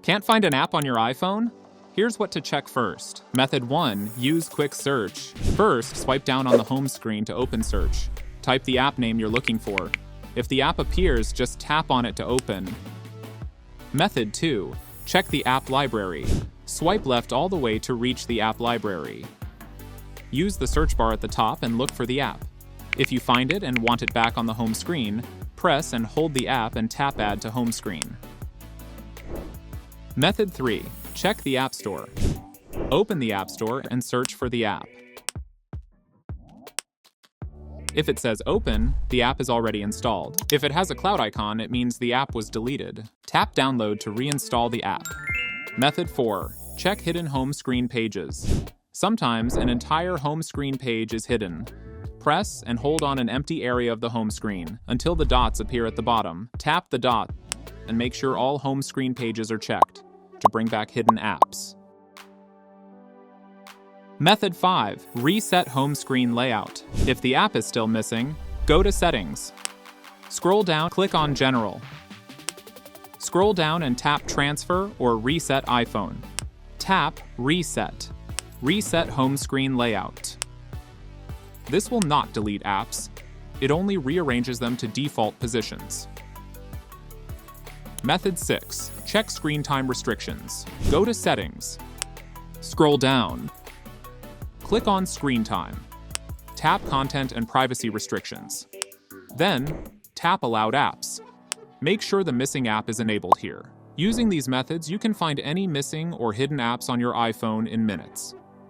Can't find an app on your iPhone? Here's what to check first. Method 1. Use quick search. First, swipe down on the home screen to open search. Type the app name you're looking for. If the app appears, just tap on it to open. Method 2. Check the app library. Swipe left all the way to reach the app library. Use the search bar at the top and look for the app. If you find it and want it back on the home screen, press and hold the app and tap Add to home screen. Method 3. Check the App Store. Open the App Store and search for the app. If it says Open, the app is already installed. If it has a cloud icon, it means the app was deleted. Tap Download to reinstall the app. Method 4. Check hidden home screen pages. Sometimes an entire home screen page is hidden. Press and hold on an empty area of the home screen until the dots appear at the bottom. Tap the dot and make sure all home screen pages are checked to bring back hidden apps. Method 5. Reset home screen layout. If the app is still missing, go to Settings. Scroll down, click on General. Scroll down and tap Transfer or Reset iPhone. Tap Reset. Reset home screen layout. This will not delete apps. It only rearranges them to default positions. Method 6. Check screen time restrictions. Go to Settings. Scroll down. Click on Screen Time. Tap Content and Privacy Restrictions. Then, tap Allowed Apps. Make sure the missing app is enabled here. Using these methods, you can find any missing or hidden apps on your iPhone in minutes.